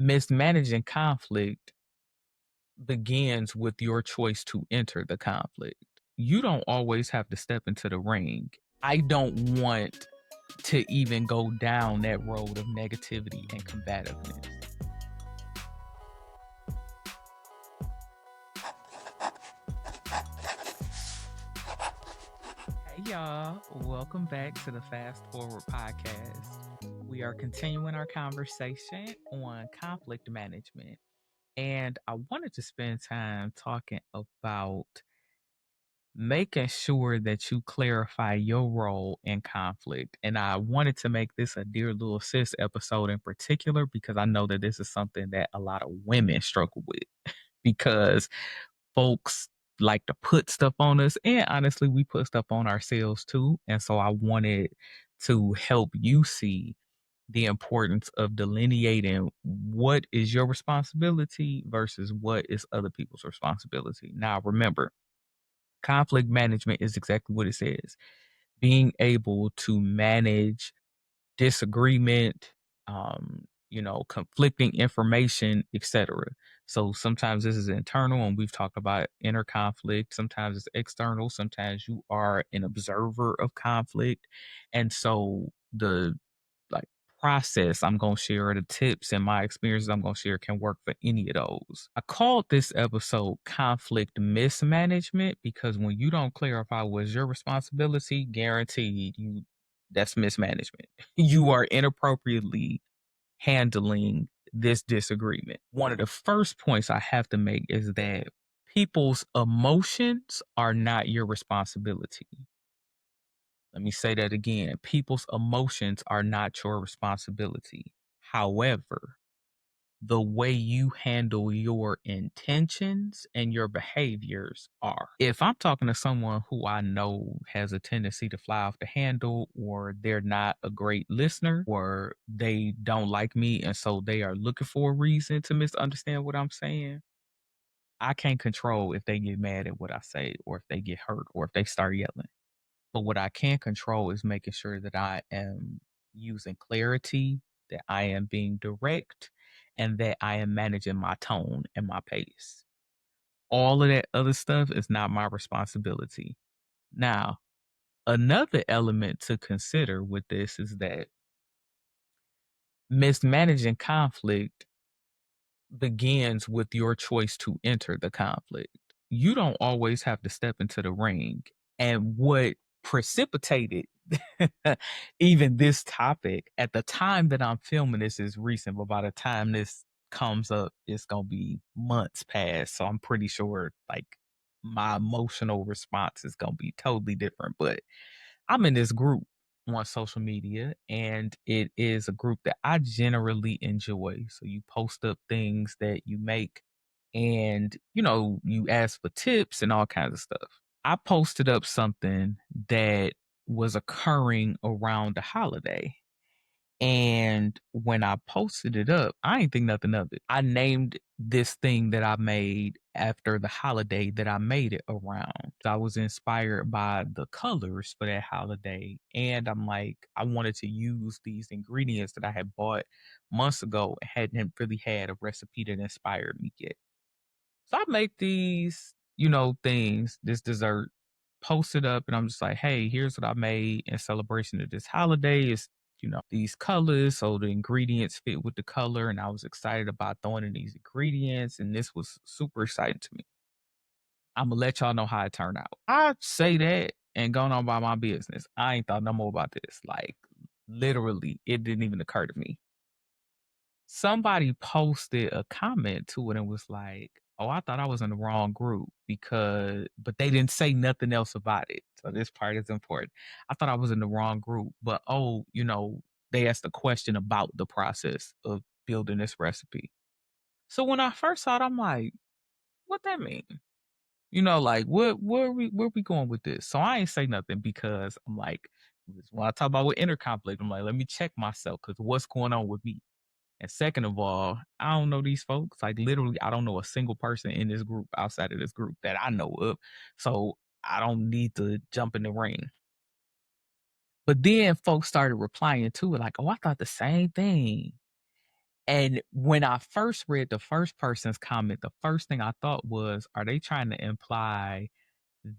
Mismanaging conflict begins with your choice to enter the conflict. You don't always have to step into the ring. I don't want to even go down that road of negativity and combativeness. Hey y'all, welcome back to the Fast Forward podcast. We are continuing our conversation on conflict management. And I wanted to spend time talking about making sure that you clarify your role in conflict. And I wanted to make this a Dear Little Sis episode in particular because I know that this is something that a lot of women struggle with because folks like to put stuff on us. And honestly, we put stuff on ourselves too. And so I wanted to help you see the importance of delineating what is your responsibility versus what is other people's responsibility. Now, remember, conflict management is exactly what it says, being able to manage disagreement, conflicting information, etc. So sometimes this is internal, and we've talked about inner conflict. Sometimes it's external. Sometimes you are an observer of conflict, and so the like process I'm gonna share, the tips and my experiences I'm gonna share can work for any of those. I called this episode conflict mismanagement because when you don't clarify what's your responsibility, guaranteed you that's mismanagement. You are inappropriately handling this disagreement. One of the first points I have to make is that people's emotions are not your responsibility. Let me say that again. People's emotions are not your responsibility. However, the way you handle your intentions and your behaviors are. If I'm talking to someone who I know has a tendency to fly off the handle, or they're not a great listener, or they don't like me, and so they are looking for a reason to misunderstand what I'm saying, I can't control if they get mad at what I say, or if they get hurt, or if they start yelling. But what I can control is making sure that I am using clarity, that I am being direct, and that I am managing my tone and my pace. All of that other stuff is not my responsibility. Now, another element to consider with this is that mismanaging conflict begins with your choice to enter the conflict. You don't always have to step into the ring. And what precipitated even this topic at the time that I'm filming this is recent, but by the time this comes up, it's going to be months past. So I'm pretty sure like my emotional response is going to be totally different. But I'm in this group on social media, and it is a group that I generally enjoy. So you post up things that you make, and you ask for tips and all kinds of stuff. I posted up something that was occurring around the holiday. And when I posted it up, I ain't think nothing of it. I named this thing that I made after the holiday that I made it around. I was inspired by the colors for that holiday. And I'm like, I wanted to use these ingredients that I had bought months ago and hadn't really had a recipe that inspired me yet. So I make these, things, this dessert, post it up, and I'm just like, hey, here's what I made in celebration of this holiday. It's, these colors. So the ingredients fit with the color. And I was excited about throwing in these ingredients. And this was super exciting to me. I'm going to let y'all know how it turned out. I say that and going on about my business. I ain't thought no more about this. Like, literally, it didn't even occur to me. Somebody posted a comment to it and was like, "Oh, I thought I was in the wrong group but they didn't say nothing else about it." So this part is important. I thought I was in the wrong group, but they asked a question about the process of building this recipe. So when I first saw it, I'm like, what that mean? Like where we going with this? So I ain't say nothing because I'm like, when I talk about with inner conflict, I'm like, let me check myself because what's going on with me? And second of all, I don't know these folks. Like literally, I don't know a single person in this group outside of this group that I know of. So I don't need to jump in the ring. But then folks started replying to it like, oh, I thought the same thing. And when I first read the first person's comment, the first thing I thought was, are they trying to imply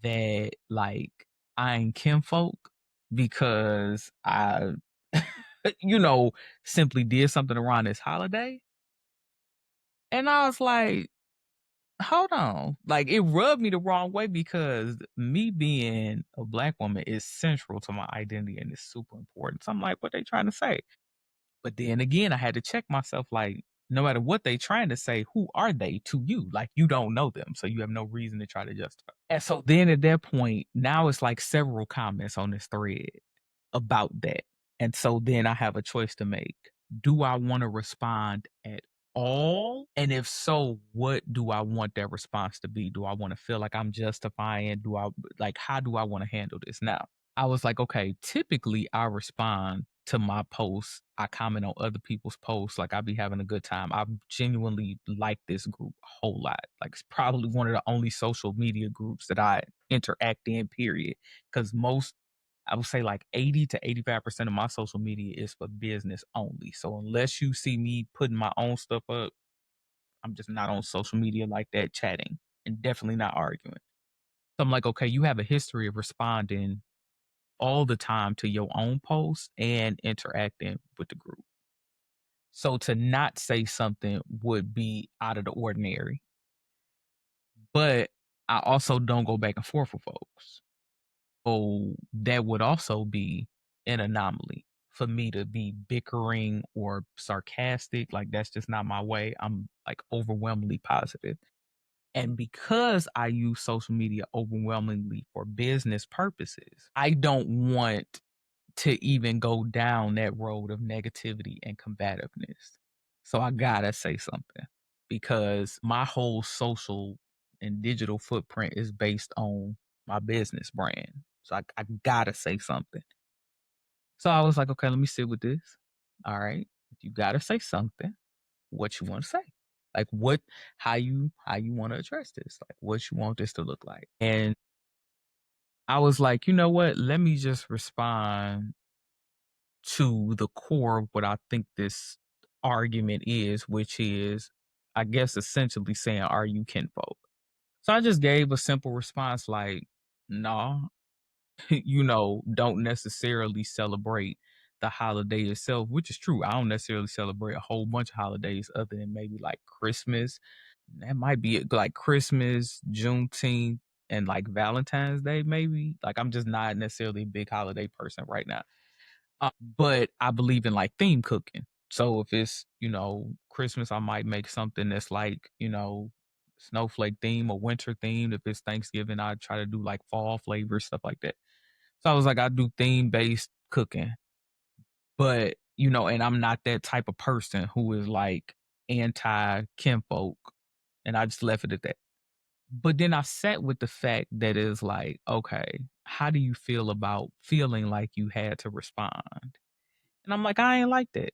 that, like, I ain't kinfolk because I, you know, simply did something around this holiday? And I was like, hold on. Like, it rubbed me the wrong way because me being a Black woman is central to my identity and it's super important. So I'm like, what they trying to say? But then again, I had to check myself like, no matter what they trying to say, who are they to you? Like, you don't know them. So you have no reason to try to justify. And so then at that point, now it's like several comments on this thread about that. And so then I have a choice to make. Do I want to respond at all? And if so, what do I want that response to be? Do I want to feel like I'm justifying? Do I like, how do I want to handle this now? I was like, okay, typically I respond to my posts. I comment on other people's posts. Like, I be having a good time. I genuinely like this group a whole lot. Like, it's probably one of the only social media groups that I interact in, period. Because most, I would say like 80 to 85% of my social media is for business only. So unless you see me putting my own stuff up, I'm just not on social media like that chatting and definitely not arguing. So I'm like, okay, you have a history of responding all the time to your own posts and interacting with the group. So to not say something would be out of the ordinary. But I also don't go back and forth with folks. So that would also be an anomaly for me to be bickering or sarcastic. Like, that's just not my way. I'm like overwhelmingly positive. And because I use social media overwhelmingly for business purposes, I don't want to even go down that road of negativity and combativeness. So I gotta say something because my whole social and digital footprint is based on my business brand. So I gotta say something. So I was like, okay, let me sit with this. All right. If you gotta say something, what you want to say. Like, what, how you want to address this? Like, what you want this to look like. And I was like, you know what? Let me just respond to the core of what I think this argument is, which is, I guess, essentially saying, are you kinfolk? So I just gave a simple response like, no, don't necessarily celebrate the holiday itself, which is true. I don't necessarily celebrate a whole bunch of holidays other than maybe like Christmas. That might be it, like Christmas, Juneteenth, and like Valentine's Day, maybe. Like, I'm just not necessarily a big holiday person right now. But I believe in like theme cooking. So if it's, Christmas, I might make something that's like, snowflake theme or winter themed. If it's Thanksgiving, I try to do like fall flavors, stuff like that. So I was like, I do theme based cooking. But, and I'm not that type of person who is like anti kinfolk. And I just left it at that. But then I sat with the fact that it's like, okay, how do you feel about feeling like you had to respond? And I'm like, I ain't like that.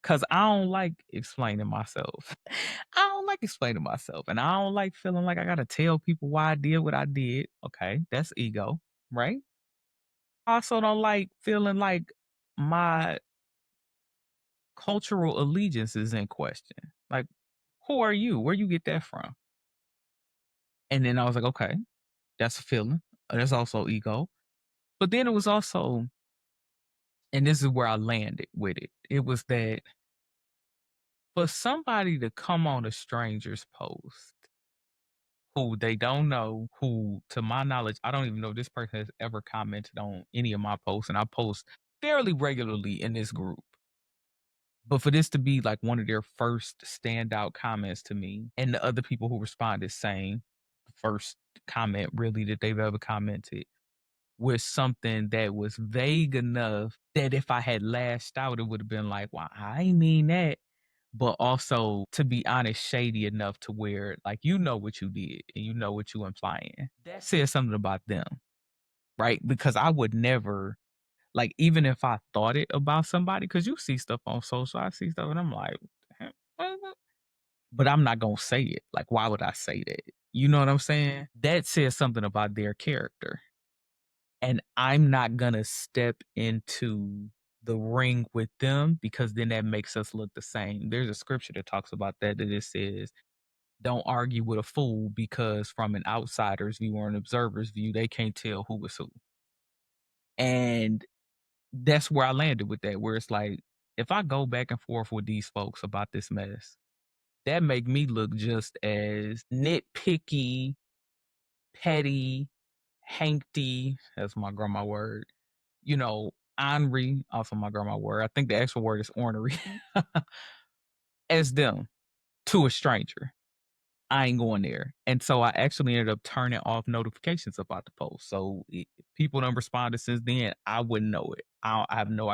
Cause I don't like explaining myself. I don't like explaining myself. And I don't like feeling like I gotta tell people why I did what I did. Okay, that's ego, right? I also don't like feeling like my cultural allegiance is in question. Like, who are you? Where you get that from? And then I was like, okay, that's a feeling. That's also ego. But then it was also, and this is where I landed with it. It was that for somebody to come on a stranger's post who they don't know, who, to my knowledge, I don't even know this person has ever commented on any of my posts, and I post fairly regularly in this group. But for this to be like one of their first standout comments to me, and the other people who responded saying the first comment really that they've ever commented was something that was vague enough that if I had lashed out, it would have been like, well, I ain't mean that. But also, to be honest, shady enough to where, like, you know what you did and you know what you implying. That says something about them, right? Because I would never, like, even if I thought it about somebody, because you see stuff on social, I see stuff and I'm like, "What?" But I'm not going to say it. Like, why would I say that? You know what I'm saying? That says something about their character. And I'm not going to step into the ring with them, because then that makes us look the same. There's a scripture that talks about that it says, don't argue with a fool, because from an outsider's view or an observer's view, they can't tell who is who. And that's where I landed with that, where it's like, if I go back and forth with these folks about this mess, that make me look just as nitpicky, petty, hankty, that's my grandma word, ornery, also my grandma word. I think the actual word is ornery, as them to a stranger. I ain't going there. And so I actually ended up turning off notifications about the post. So if people don't responded since then, I wouldn't know it. I have no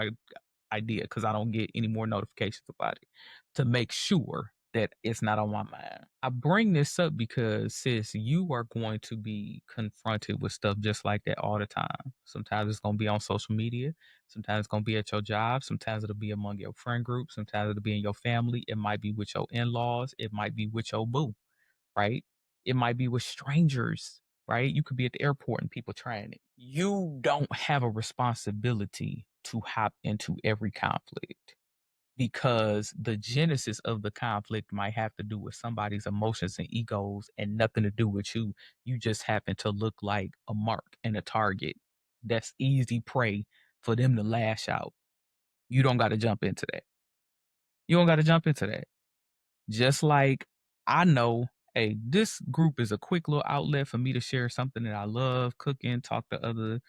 idea, because I don't get any more notifications about it, to make sure that it's not on my mind. I bring this up because, sis, you are going to be confronted with stuff just like that all the time. Sometimes it's going to be on social media. Sometimes it's going to be at your job. Sometimes it'll be among your friend group. Sometimes it'll be in your family. It might be with your in-laws. It might be with your boo, right? It might be with strangers, right? You could be at the airport and people trying it. You don't have a responsibility to hop into every conflict, because the genesis of the conflict might have to do with somebody's emotions and egos and nothing to do with you. You just happen to look like a mark and a target. That's easy prey for them to lash out. You don't got to jump into that. You don't got to jump into that. Just like I know, hey, this group is a quick little outlet for me to share something that I love, cooking, talk to other,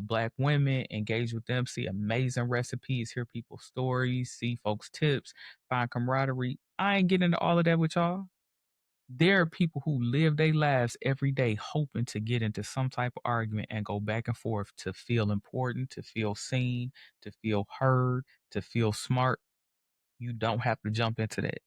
Black women, engage with them, see amazing recipes, hear people's stories, see folks' tips, find camaraderie. I ain't getting into all of that with y'all. There are people who live their lives every day hoping to get into some type of argument and go back and forth to feel important, to feel seen, to feel heard, to feel smart. You don't have to jump into that.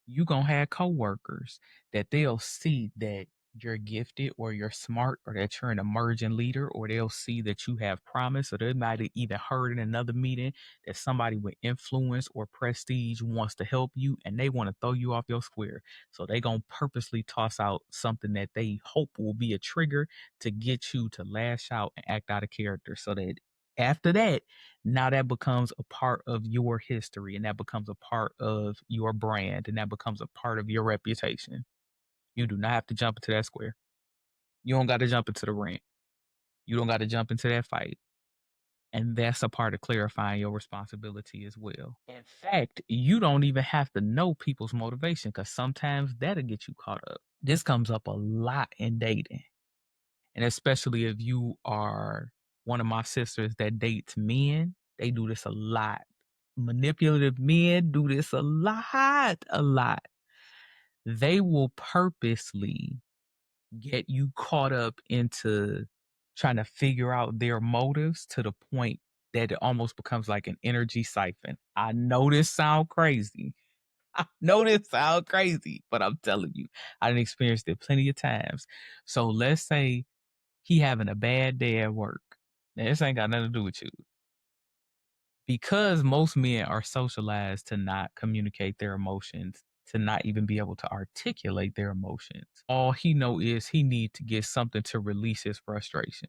You gonna have coworkers that they'll see that you're gifted or you're smart or that you're an emerging leader, or they'll see that you have promise, or they might have even heard in another meeting that somebody with influence or prestige wants to help you and they want to throw you off your square. So they gonna purposely toss out something that they hope will be a trigger to get you to lash out and act out of character, so that after that, now that becomes a part of your history, and that becomes a part of your brand, and that becomes a part of your reputation. You do not have to jump into that square. You don't got to jump into the ring. You don't got to jump into that fight. And that's a part of clarifying your responsibility as well. In fact, you don't even have to know people's motivation, because sometimes that'll get you caught up. This comes up a lot in dating. And especially if you are one of my sisters that dates men, they do this a lot. Manipulative men do this a lot, a lot. They will purposely get you caught up into trying to figure out their motives to the point that it almost becomes like an energy siphon. I know this sound crazy. I know this sound crazy, but I'm telling you, I done experienced it plenty of times. So let's say he having a bad day at work. Now, this ain't got nothing to do with you. Because most men are socialized to not communicate their emotions, to not even be able to articulate their emotions. All he know is he need to get something to release his frustration.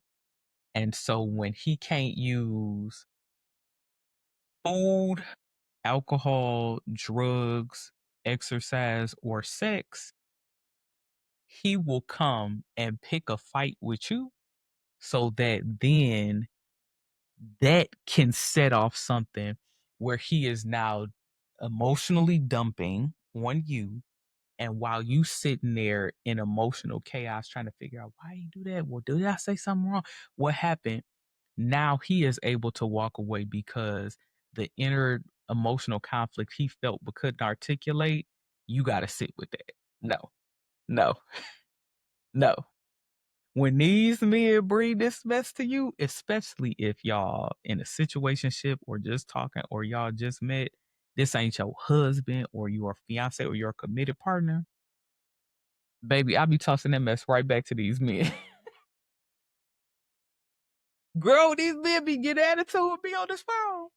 And so when he can't use food, alcohol, drugs, exercise, or sex, he will come and pick a fight with you, so that then that can set off something where he is now emotionally dumping on you. And while you sitting there in emotional chaos trying to figure out why you do that, well, did I say something wrong? What happened? Now he is able to walk away, because the inner emotional conflict he felt but couldn't articulate, you got to sit with that. No, no, no. When these men bring this mess to you, especially if y'all in a situationship or just talking or y'all just met, this ain't your husband or your fiance or your committed partner, baby, I be tossing that mess right back to these men. Girl, these men be getting attitude with me on this phone,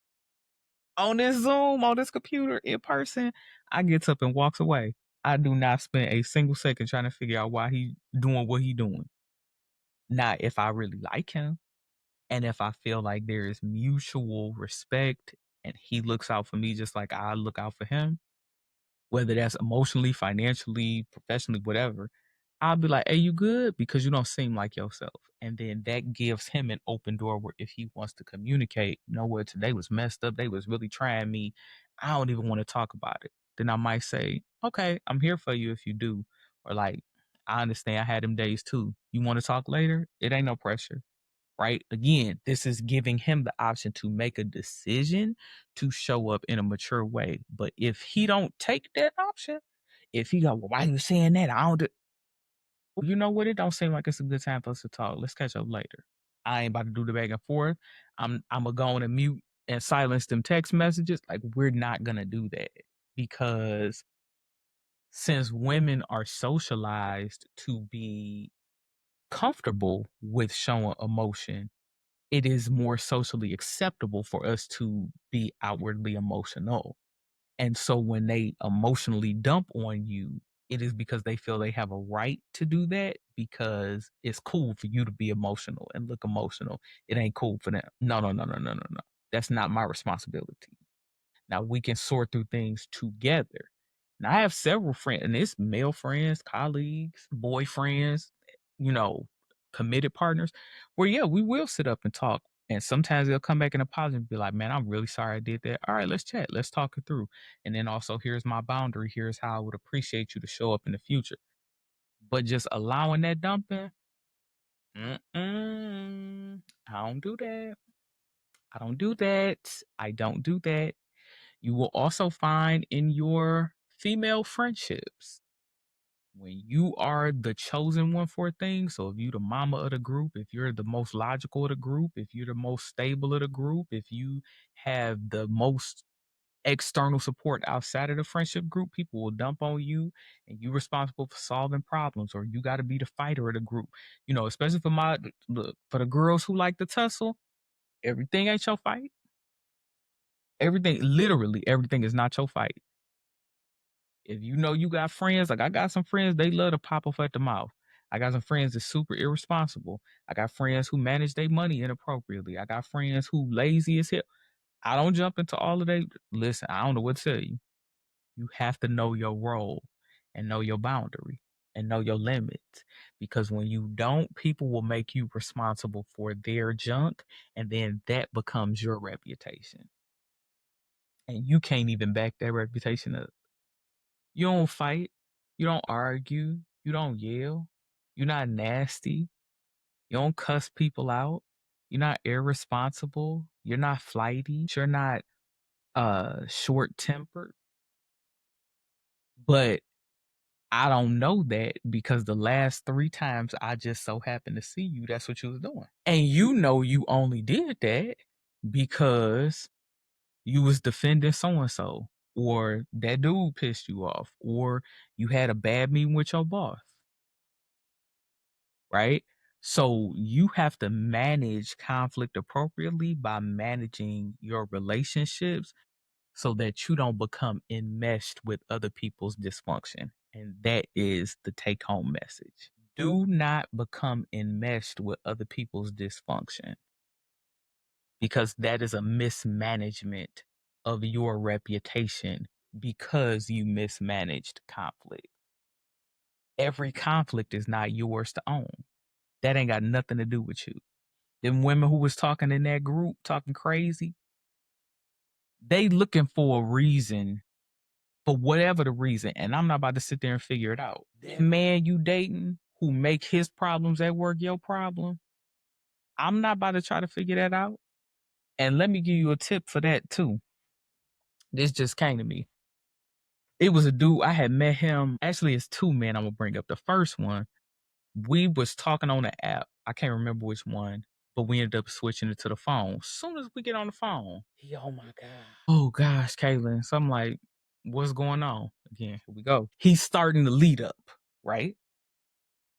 on this Zoom, on this computer, in person. I gets up and walks away. I do not spend a single second trying to figure out why he doing what he doing. Not if I really like him. And if I feel like there is mutual respect and he looks out for me just like I look out for him, whether that's emotionally, financially, professionally, whatever, I'll be like, "Hey, you good? Because you don't seem like yourself." And then that gives him an open door where if he wants to communicate, you know what, today was messed up. They was really trying me. I don't even want to talk about it. Then I might say, "Okay, I'm here for you if you do." Or like, I understand I had them days too. You want to talk later? It ain't no pressure, right? Again, this is giving him the option to make a decision to show up in a mature way. But if he don't take that option, if he go, well, why you saying that? I don't do, well, you know what? It don't seem like it's a good time for us to talk. Let's catch up later. I ain't about to do the back and forth. I'm gonna go on and mute and silence them text messages. Like we're not gonna do that because since women are socialized to be comfortable with showing emotion, it is more socially acceptable for us to be outwardly emotional. And so when they emotionally dump on you, it is because they feel they have a right to do that because it's cool for you to be emotional and look emotional. It ain't cool for them. No, no, no, no, no, no, no. That's not my responsibility. Now we can sort through things together. Now I have several friends, and it's male friends, colleagues, boyfriends, you know, committed partners, where yeah, we will sit up and talk. And sometimes they'll come back and apologize and be like, man, I'm really sorry I did that. All right, let's chat. Let's talk it through. And then also, here's my boundary. Here's how I would appreciate you to show up in the future. But just allowing that dumping, I don't do that. I don't do that. I don't do that. You will also find in your female friendships when you are the chosen one for a thing. So if you're the mama of the group, if you're the most logical of the group, if you're the most stable of the group, if you have the most external support outside of the friendship group, people will dump on you and you're responsible for solving problems, or you got to be the fighter of the group. You know, especially for my look, for the girls who like to tussle, everything ain't your fight. Everything, literally everything is not your fight. If you know you got friends, like I got some friends, they love to pop off at the mouth. I got some friends that's super irresponsible. I got friends who manage their money inappropriately. I got friends who lazy as hell. I don't jump into all of they. Listen, I don't know what to tell you. You have to know your role and know your boundary and know your limits. Because when you don't, people will make you responsible for their junk, and then that becomes your reputation. And you can't even back that reputation up. You don't fight. You don't argue. You don't yell. You're not nasty. You don't cuss people out. You're not irresponsible. You're not flighty. You're not short tempered. But I don't know that because the last 3 times I just so happened to see you, that's what you was doing. And you know you only did that because you was defending so and so, or that dude pissed you off, or you had a bad meeting with your boss, right? So you have to manage conflict appropriately by managing your relationships so that you don't become enmeshed with other people's dysfunction. And that is the take home message. Do not become enmeshed with other people's dysfunction, because that is a mismanagement of your reputation because you mismanaged conflict. Every conflict is not yours to own. That ain't got nothing to do with you. Them women who was talking in that group, talking crazy, they looking for a reason, for whatever the reason. And I'm not about to sit there and figure it out. That man you dating who make his problems at work your problem, I'm not about to try to figure that out. And let me give you a tip for that too. This just came to me. It was a dude, I had met him. Actually, it's two men I'm gonna bring up. The first one, we was talking on the app. I can't remember which one, but we ended up switching it to the phone. As soon as we get on the phone, he, oh my God. Oh gosh, Kalyn. So I'm like, what's going on? Again, here we go. He's starting to lead up, right?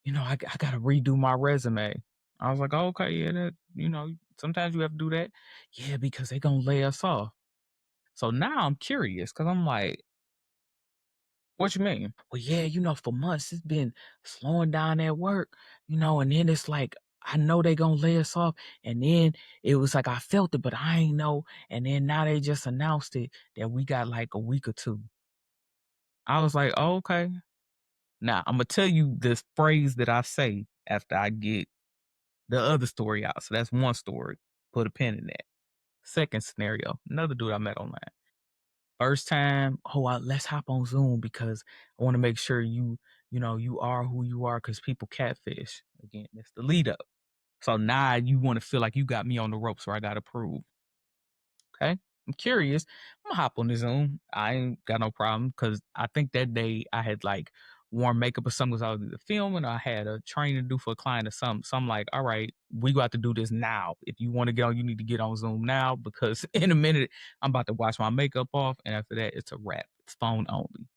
You know, I gotta redo my resume. I was like, oh, okay, yeah, that, you know, sometimes you have to do that. Yeah, because they gonna lay us off. So now I'm curious because I'm like, what you mean? Well, yeah, you know, for months it's been slowing down at work, you know, and then it's like I know they gonna lay us off. And then it was like I felt it, but I ain't know. And then now they just announced it that we got like a week or two. I was like, oh, okay. Now I'm gonna tell you this phrase that I say after I get the other story out. So that's one story. Put a pin in that. Second scenario, another dude I met online. First time, let's hop on Zoom because I want to make sure you are who you are because people catfish. Again, that's the lead up. So now you want to feel like you got me on the ropes where I got to prove. Okay. I'm curious. I'm gonna hop on the Zoom. I ain't got no problem because I think that day I had like worn makeup or something because I was either filming or I had a training to do for a client or something. So I'm like, all right, we got to do this now. If you want to get on, you need to get on Zoom now because in a minute I'm about to wash my makeup off. And after that, it's a wrap. It's phone only.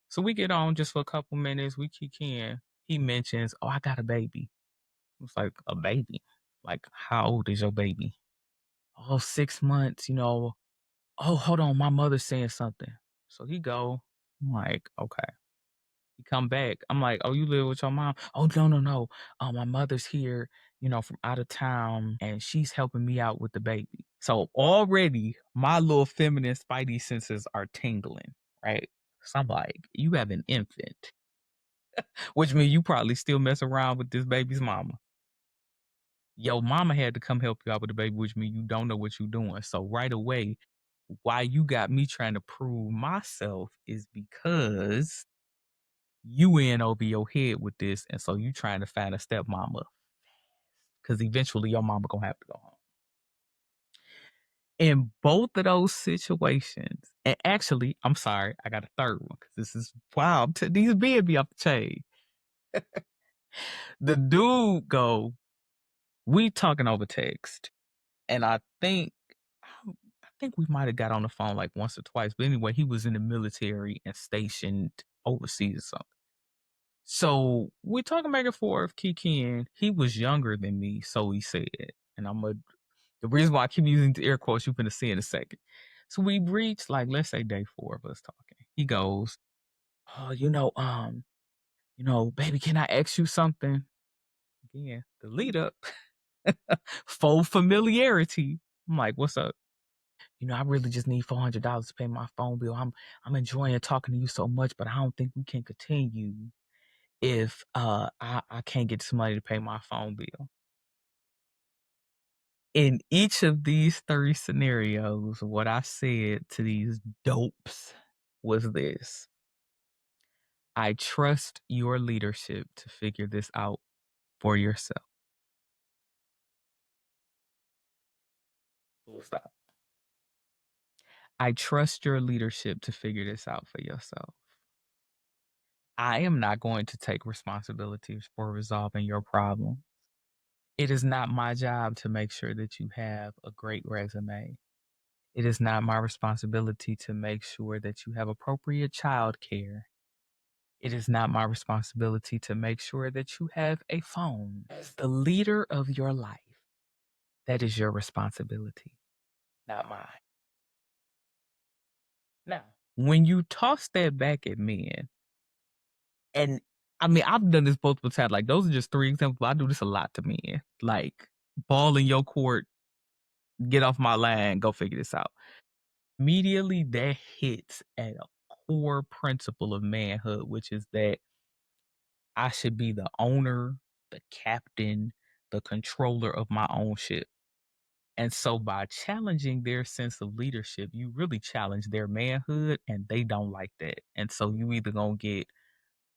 So we get on just for a couple minutes. We kick in. He mentions, oh, I got a baby. It's like, a baby? Like, how old is your baby? Oh, 6 months, oh, hold on, my mother's saying something. So he go, I'm like, okay. He come back. I'm like, oh, you live with your mom? Oh, no, no, no. My mother's here, from out of town, and she's helping me out with the baby. So already my little feminine spidey senses are tingling, right? So I'm like, you have an infant, which means you probably still mess around with this baby's mama. Yo, mama had to come help you out with the baby, which means you don't know what you're doing. So right away, why you got me trying to prove myself is because you in over your head with this, and so you trying to find a stepmama because eventually your mama gonna have to go home. In both of those situations, and actually, I'm sorry, I got a third one because this is wild. These men be off the chain. The dude go, we talking over text, and I think we might have got on the phone like once or twice, but anyway, he was in the military and stationed overseas or something. So we're talking back and forth, kicking. He was younger than me, so he said. And the reason why I keep using the air quotes, you're gonna see in a second. So we reached like let's say day 4 of us talking. He goes, oh, baby, can I ask you something? Again, the lead up, full familiarity. I'm like, what's up? I really just need $400 to pay my phone bill. I'm enjoying talking to you so much, but I don't think we can continue if I can't get some money to pay my phone bill. In each of these 3 scenarios, what I said to these dopes was this: I trust your leadership to figure this out for yourself. Full stop. I trust your leadership to figure this out for yourself. I am not going to take responsibility for resolving your problem. It is not my job to make sure that you have a great resume. It is not my responsibility to make sure that you have appropriate child care. It is not my responsibility to make sure that you have a phone. As the leader of your life, that is your responsibility, not mine. Now, when you toss that back at men, and I mean, I've done this multiple times. Like, those are just 3 examples. But I do this a lot to men. Like, ball in your court, get off my line, go figure this out. Immediately, that hits at a core principle of manhood, which is that I should be the owner, the captain, the controller of my own ship. And so by challenging their sense of leadership, you really challenge their manhood, and they don't like that. And so you either gonna get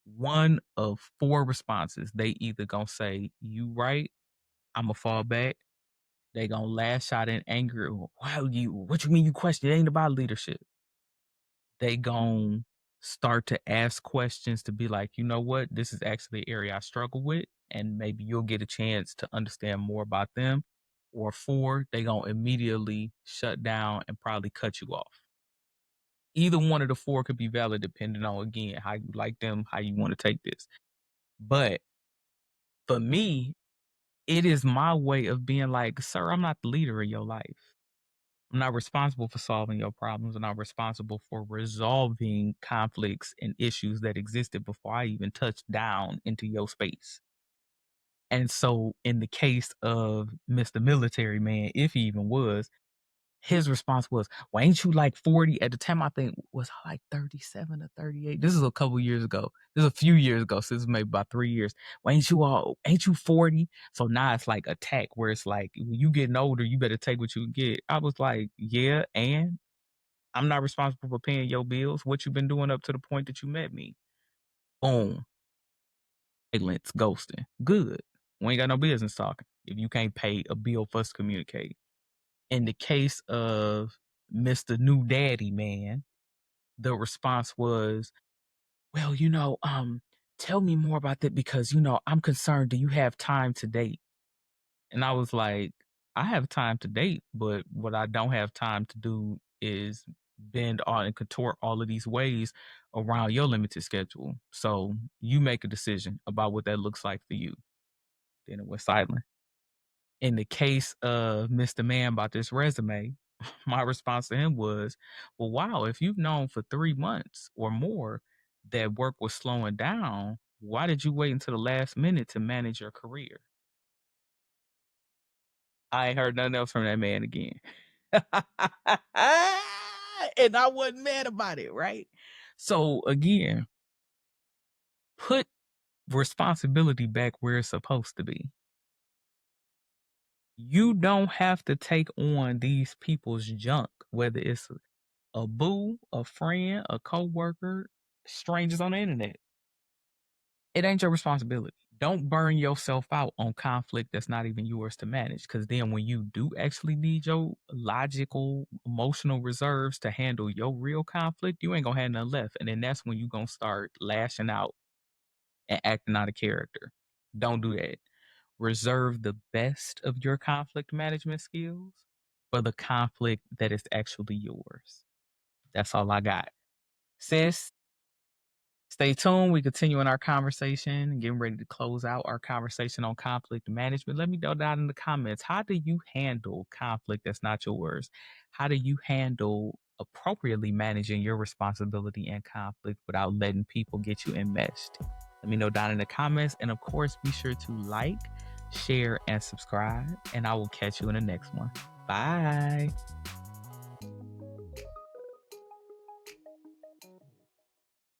one of 4 responses. They either gonna say, you right, I'ma fall back. They gonna lash out in anger. What you mean you question? It ain't about leadership. They gon' start to ask questions to be like, you know what, this is actually an area I struggle with, and maybe you'll get a chance to understand more about them. Or 4, they gonna immediately shut down and probably cut you off. Either one of the 4 could be valid depending on, again, how you like them, how you want to take this. But for me, it is my way of being like, sir, I'm not the leader of your life. I'm not responsible for solving your problems. I'm not responsible for resolving conflicts and issues that existed before I even touched down into your space. And so in the case of Mr. Military Man, if he even was, his response was, "Well, ain't you like 40?" At the time, I think was like 37 or 38. This is a couple years ago. This is a few years ago. So this is maybe about 3 years. "Well, ain't you 40?" So now it's like attack where it's like, when you getting older, you better take what you get. I was like, yeah, and I'm not responsible for paying your bills. What you been doing up to the point that you met me? Boom. Silence, ghosting. Good. We ain't got no business talking if you can't pay a bill for us to communicate. In the case of Mr. New Daddy Man, the response was, "Well, tell me more about that because, I'm concerned. Do you have time to date?" And I was like, I have time to date, but what I don't have time to do is bend on and contort all of these ways around your limited schedule. So you make a decision about what that looks like for you. Then it went silent. In the case of Mr. Man about this resume, my response to him was, "Well, wow, if you've known for 3 months or more that work was slowing down, why did you wait until the last minute to manage your career?" I ain't heard nothing else from that man again. And I wasn't mad about it, right? So again, put responsibility back where it's supposed to be. You don't have to take on these people's junk, whether it's a boo, a friend, a coworker, strangers on the internet. It ain't your responsibility. Don't burn yourself out on conflict that's not even yours to manage. Because then when you do actually need your logical, emotional reserves to handle your real conflict, you ain't gonna have nothing left. And then that's when you gonna start lashing out and acting out of character. Don't do that. Reserve the best of your conflict management skills for the conflict that is actually yours. That's all I got. Sis, stay tuned. We continue in our conversation, getting ready to close out our conversation on conflict management. Let me know down in the comments. How do you handle conflict that's not yours? How do you handle appropriately managing your responsibility and conflict without letting people get you enmeshed? Let me know down in the comments. And of course, be sure to like, share, and subscribe. And I will catch you in the next one. Bye.